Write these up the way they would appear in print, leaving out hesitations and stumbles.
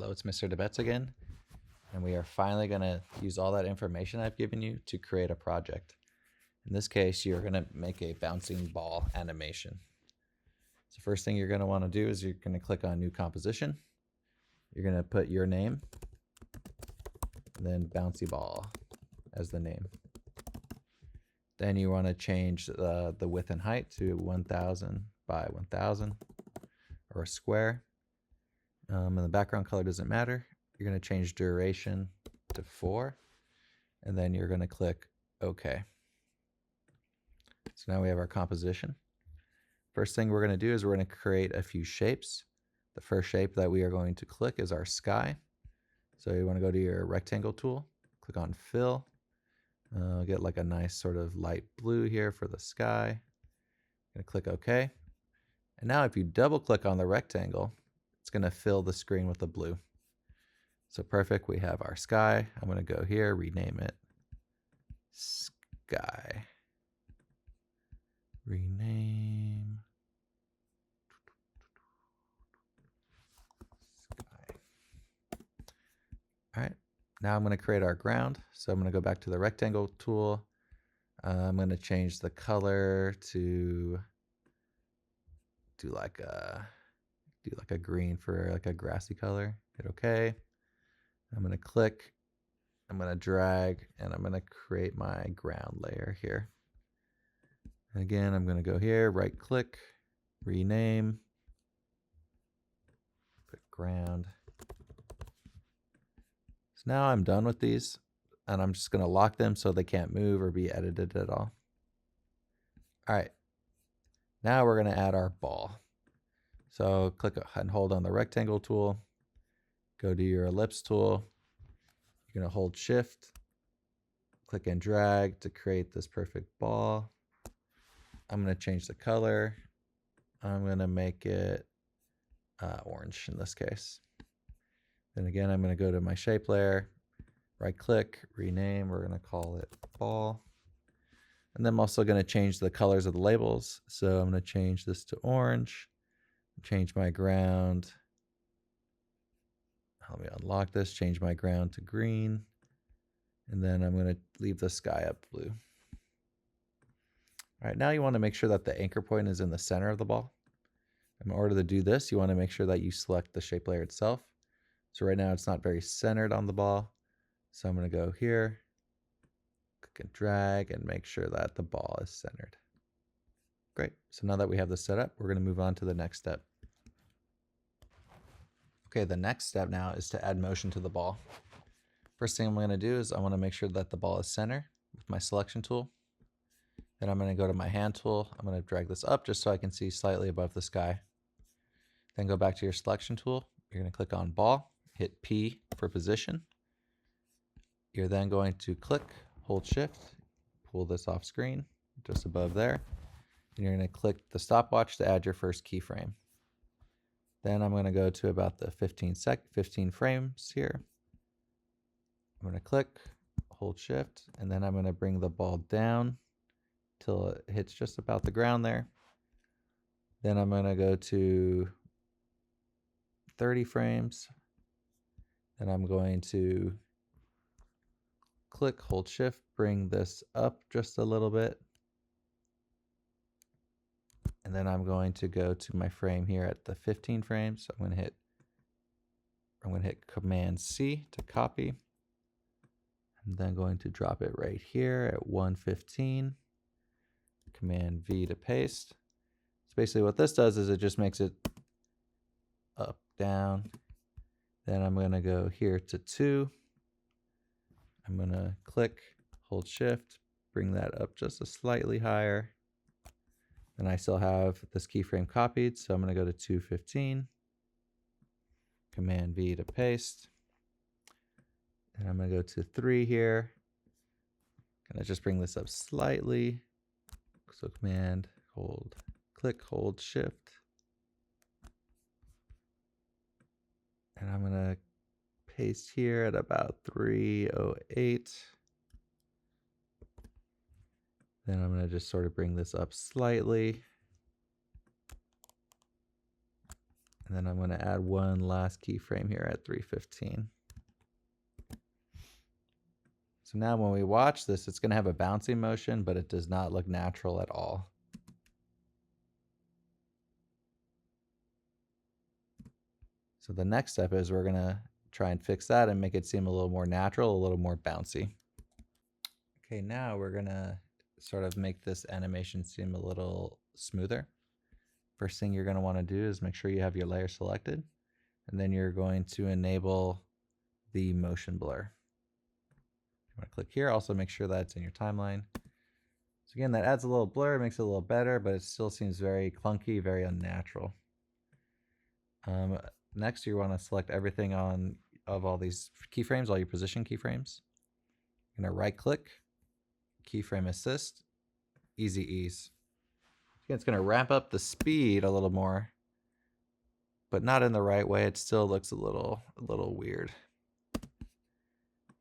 Hello, it's Mr. DeBetz again, and we are finally going to use all that information I've given you to create a project. In this case, you're going to make a bouncing ball animation. So first thing you're going to want to do is you're going to click on New Composition. You're going to put your name, and then Bouncy Ball as the name. Then you want to change the width and height to 1000 by 1000 or a square. And the background color doesn't matter. You're going to change duration to 4, and then you're going to click OK. So now we have our composition. First thing we're going to do is we're going to create a few shapes. The first shape that we are going to click is our sky. So you want to go to your rectangle tool, click on Fill, get like a nice sort of light blue here for the sky. Going to click OK. And now if you double click on the rectangle, it's going to fill the screen with the blue. So perfect, we have our sky. I'm going to go here, rename it sky. Rename sky. All right, now I'm going to create our ground. So I'm going to go back to the rectangle tool. I'm going to change the color to do like a green for like a grassy color. Hit OK. I'm going to click, I'm going to drag, and I'm going to create my ground layer here. And again, I'm going to go here, right click, rename, put ground. So now I'm done with these, and I'm just going to lock them so they can't move or be edited at all. All right, now we're going to add our ball. So click and hold on the rectangle tool, go to your ellipse tool. You're going to hold shift, click and drag to create this perfect ball. I'm going to change the color. I'm going to make it orange in this case. Then again, I'm going to go to my shape layer, right click, rename. We're going to call it ball. And then I'm also going to change the colors of the labels. So I'm going to change this to orange, change my ground. Let me unlock this, change my ground to green. And then I'm going to leave the sky up blue. All right, now you want to make sure that the anchor point is in the center of the ball. In order to do this, you want to make sure that you select the shape layer itself. So right now it's not very centered on the ball. So I'm going to go here, click and drag, and make sure that the ball is centered. Great. So now that we have this set up, we're going to move on to the next step. Okay, the next step now is to add motion to the ball. First thing I'm going to do is I want to make sure that the ball is centered with my selection tool. Then I'm going to go to my hand tool. I'm going to drag this up just so I can see slightly above the sky. Then go back to your selection tool. You're going to click on ball, hit P for position. You're then going to click, hold shift, pull this off screen just above there. And you're going to click the stopwatch to add your first keyframe. Then I'm going to go to about the 15 frames here. I'm going to click, hold shift, and then I'm going to bring the ball down till it hits just about the ground there. Then I'm going to go to 30 frames. Then I'm going to click, hold shift, bring this up just a little bit. And then I'm going to go to my frame here at the 15 frames. So I'm going to hit Command C to copy. I'm then going to drop it right here at 115. Command V to paste. So basically what this does is it just makes it up, down. Then I'm going to go here to 2. I'm going to click, hold shift, bring that up just a slightly higher. And I still have this keyframe copied, so I'm going to go to 215. Command V to paste. And I'm going to go to 3 here. Going to just bring this up slightly. So command, hold, click, hold, shift. And I'm going to paste here at about 308. Then I'm going to just sort of bring this up slightly. And then I'm going to add one last keyframe here at 3:15. So now when we watch this, it's going to have a bouncy motion, but it does not look natural at all. So the next step is we're going to try and fix that and make it seem a little more natural, a little more bouncy. Okay, now we're going to sort of make this animation seem a little smoother. First thing you're going to want to do is make sure you have your layer selected, and then you're going to enable the motion blur. You want to click here, also make sure that's in your timeline. So again, that adds a little blur, makes it a little better, but it still seems very clunky, very unnatural. Next, you want to select everything of all these keyframes, all your position keyframes. You're going to right click, keyframe assist, easy ease. Again, it's going to ramp up the speed a little more, but not in the right way. It still looks a little weird.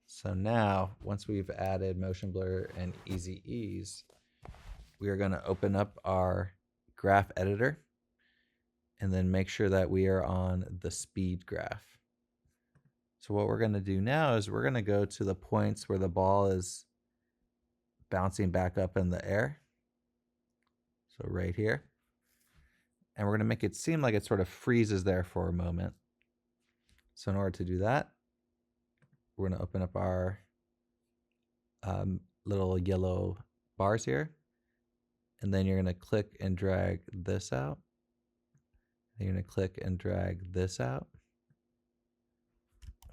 So now, once we've added motion blur and easy ease, we are going to open up our graph editor and then make sure that we are on the speed graph. So what we're going to do now is we're going to go to the points where the ball is bouncing back up in the air. So right here. And we're going to make it seem like it sort of freezes there for a moment. So in order to do that, we're going to open up our little yellow bars here. And then you're going to click and drag this out. Then you're going to click and drag this out.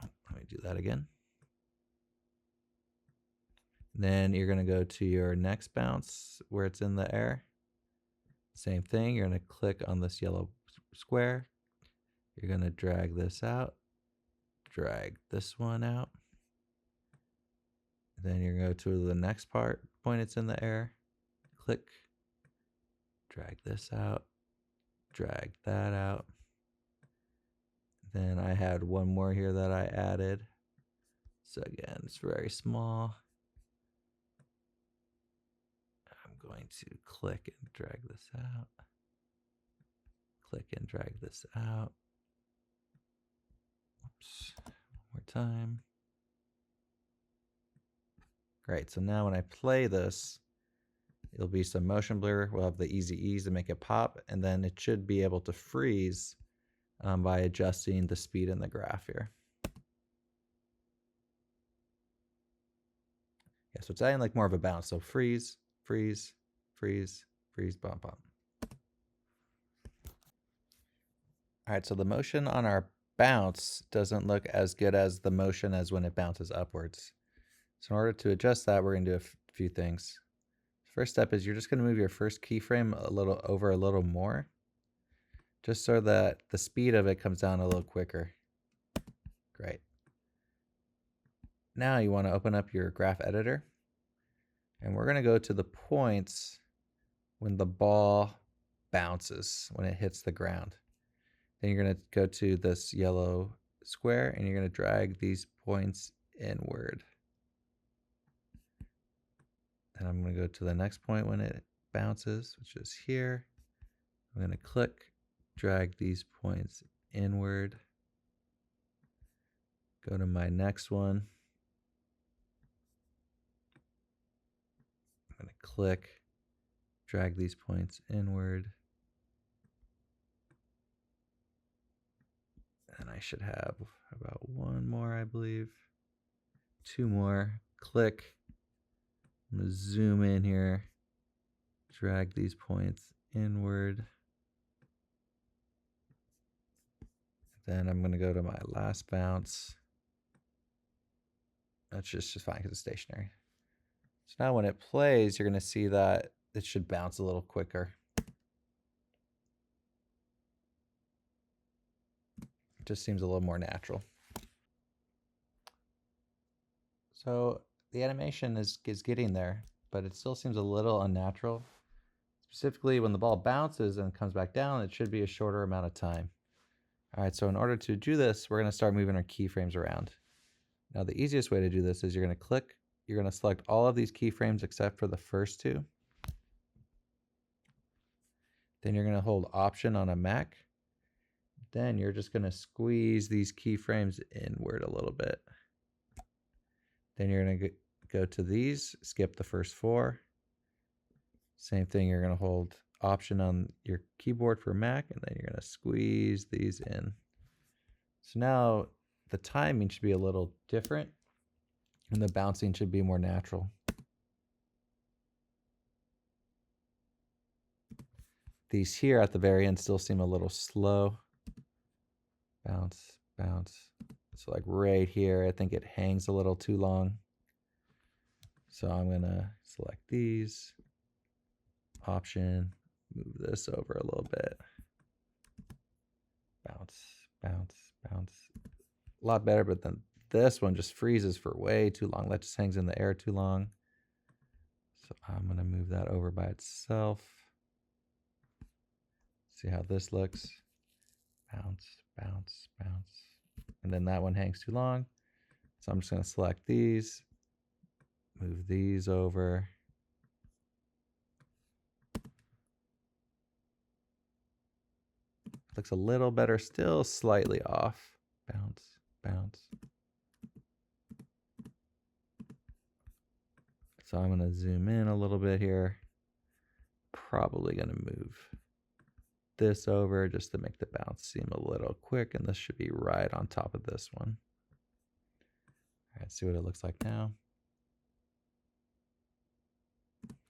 Let me do that again. Then you're going to go to your next bounce where it's in the air. Same thing, you're going to click on this yellow square. You're going to drag this out, drag this one out. Then you're going to go to the next point it's in the air. Click, drag this out, drag that out. Then I had one more here that I added. So again, it's very small. I'm going to click and drag this out. Click and drag this out. Oops, one more time. Great, so now when I play this, it'll be some motion blur. We'll have the easy ease to make it pop, and then it should be able to freeze by adjusting the speed in the graph here. Yeah, so it's adding like more of a bounce. So freeze, freeze, freeze, freeze, bump, bump. All right, so the motion on our bounce doesn't look as good as the motion as when it bounces upwards. So in order to adjust that, we're going to do a few things. First step is you're just going to move your first keyframe a little more, just so that the speed of it comes down a little quicker. Great. Now you want to open up your graph editor, and we're going to go to the points when the ball bounces, when it hits the ground. Then you're going to go to this yellow square, and you're going to drag these points inward. And I'm going to go to the next point when it bounces, which is here. I'm going to click, drag these points inward. Go to my next one. I'm going to click, drag these points inward. And I should have about one more, I believe. Two more. Click. I'm going to zoom in here. Drag these points inward. Then I'm going to go to my last bounce. That's just fine because it's stationary. So now when it plays, you're going to see that it should bounce a little quicker. It just seems a little more natural. So the animation is getting there, but it still seems a little unnatural. Specifically, when the ball bounces and comes back down, it should be a shorter amount of time. All right, so in order to do this, we're going to start moving our keyframes around. Now, the easiest way to do this is you're going to click, you're going to select all of these keyframes except for the first two. Then you're going to hold Option on a Mac. Then you're just going to squeeze these keyframes inward a little bit. Then you're going to go to these, skip the first 4. Same thing, you're going to hold Option on your keyboard for Mac, and then you're going to squeeze these in. So now the timing should be a little different, and the bouncing should be more natural. These here at the very end still seem a little slow. Bounce, bounce. So like right here, I think it hangs a little too long. So I'm gonna select these, Option, move this over a little bit. Bounce, bounce, bounce. A lot better, but then this one just freezes for way too long. That just hangs in the air too long. So I'm gonna move that over by itself. See how this looks. Bounce, bounce, bounce. And then that one hangs too long. So I'm just going to select these, move these over. Looks a little better, still slightly off. Bounce, bounce. So I'm going to zoom in a little bit here. Probably going to move this over just to make the bounce seem a little quick, and this should be right on top of this one. All right, see what it looks like now.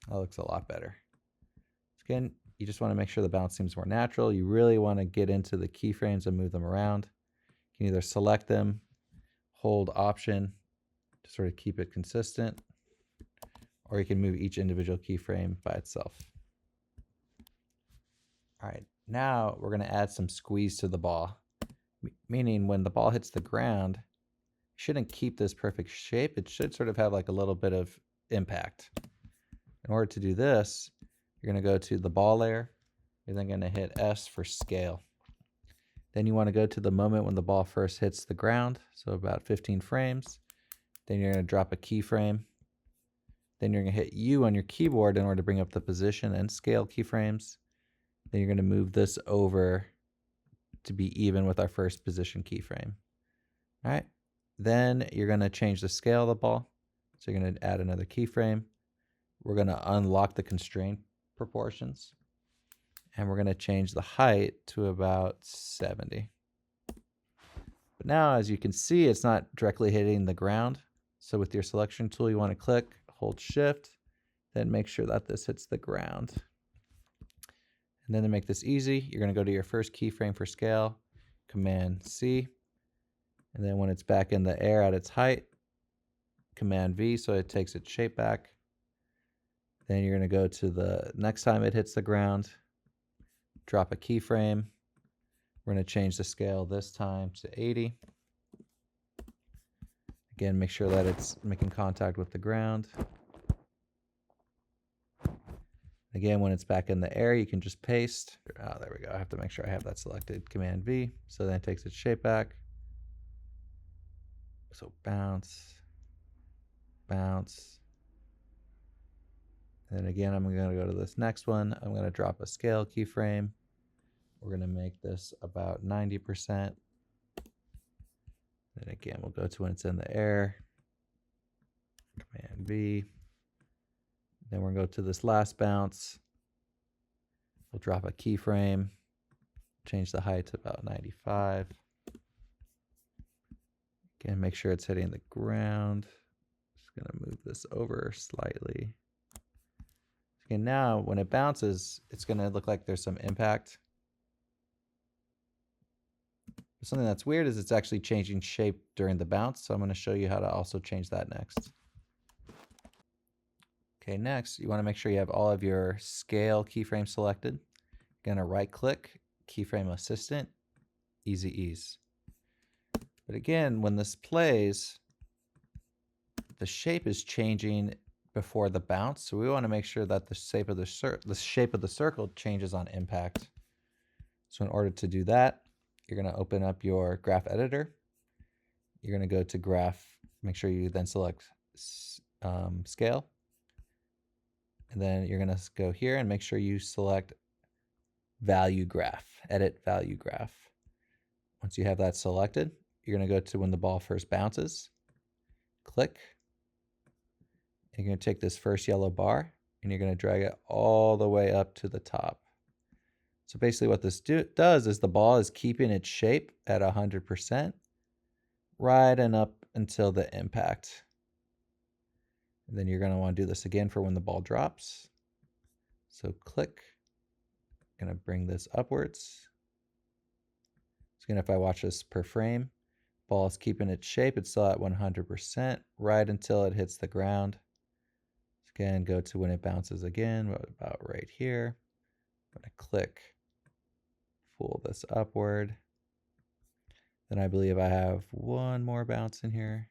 That looks a lot better. Again, you just want to make sure the bounce seems more natural. You really want to get into the keyframes and move them around. You can either select them, hold Option to sort of keep it consistent, or you can move each individual keyframe by itself. All right, now we're going to add some squeeze to the ball, meaning when the ball hits the ground, you shouldn't keep this perfect shape. It should sort of have like a little bit of impact. In order to do this, you're going to go to the ball layer. You're then going to hit S for scale. Then you want to go to the moment when the ball first hits the ground, so about 15 frames. Then you're going to drop a keyframe. Then you're going to hit U on your keyboard in order to bring up the position and scale keyframes. Then you're going to move this over to be even with our first position keyframe. All right. Then you're going to change the scale of the ball. So you're going to add another keyframe. We're going to unlock the constraint proportions. And we're going to change the height to about 70. But now, as you can see, it's not directly hitting the ground. So with your selection tool, you want to click, hold Shift, then make sure that this hits the ground. And then to make this easy, you're going to go to your first keyframe for scale, Command C. And then when it's back in the air at its height, Command V, so it takes its shape back. Then you're going to go to the next time it hits the ground, drop a keyframe. We're going to change the scale this time to 80. Again, make sure that it's making contact with the ground. Again, when it's back in the air, you can just paste. Oh, there we go. I have to make sure I have that selected. Command V. So then it takes its shape back. So bounce, bounce. And then again, I'm going to go to this next one. I'm going to drop a scale keyframe. We're going to make this about 90%. Then again, we'll go to when it's in the air. Command V. Then we're going to go to this last bounce. We'll drop a keyframe, change the height to about 95. Again, make sure it's hitting the ground. Just going to move this over slightly. Okay, now when it bounces, it's going to look like there's some impact. But something that's weird is it's actually changing shape during the bounce. So I'm going to show you how to also change that next. Okay, next, you want to make sure you have all of your scale keyframes selected. You're going to right click, keyframe assistant, easy ease. But again, when this plays, the shape is changing before the bounce. So we want to make sure that the shape of the circle changes on impact. So in order to do that, you're going to open up your graph editor. You're going to go to graph, make sure you then select scale. And then you're going to go here and make sure you select value graph, edit value graph. Once you have that selected, you're going to go to when the ball first bounces, click, and you're going to take this first yellow bar and you're going to drag it all the way up to the top. So basically what this does is the ball is keeping its shape at 100% right and up until the impact. And then you're going to want to do this again for when the ball drops. So click, going to bring this upwards. So again, if I watch this per frame, ball is keeping its shape. It's still at 100% right until it hits the ground. So again, go to when it bounces again, about right here. I'm going to click, pull this upward. Then I believe I have one more bounce in here.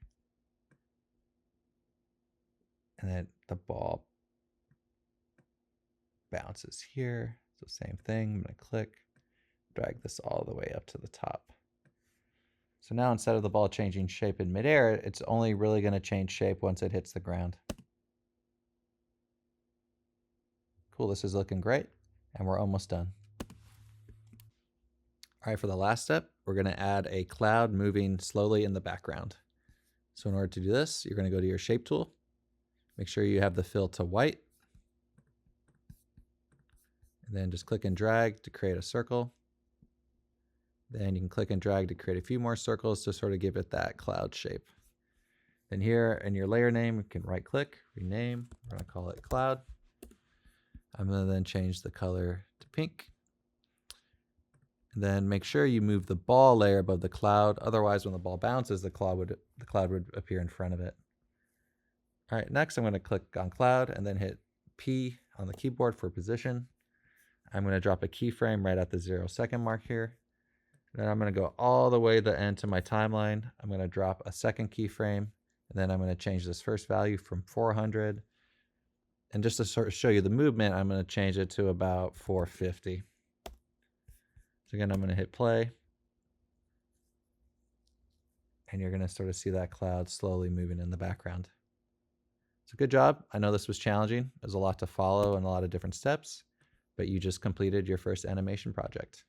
And then the ball bounces here. So same thing, I'm gonna click, drag this all the way up to the top. So now instead of the ball changing shape in midair, it's only really gonna change shape once it hits the ground. Cool, this is looking great, and we're almost done. All right, for the last step, we're gonna add a cloud moving slowly in the background. So in order to do this, you're gonna go to your shape tool, make sure you have the fill to white, and then just click and drag to create a circle. Then you can click and drag to create a few more circles to sort of give it that cloud shape. Then here in your layer name, you can right click, rename, we're gonna call it cloud. I'm gonna then change the color to pink. And then make sure you move the ball layer above the cloud. Otherwise, when the ball bounces, the cloud would appear in front of it. All right, next I'm gonna click on cloud and then hit P on the keyboard for position. I'm gonna drop a keyframe right at the 0-second mark here. Then I'm gonna go all the way to the end to my timeline. I'm gonna drop a second keyframe, and then I'm gonna change this first value from 400. And just to sort of show you the movement, I'm gonna change it to about 450. So again, I'm gonna hit play. And you're gonna sort of see that cloud slowly moving in the background. So good job. I know this was challenging. There's a lot to follow and a lot of different steps, but you just completed your first animation project.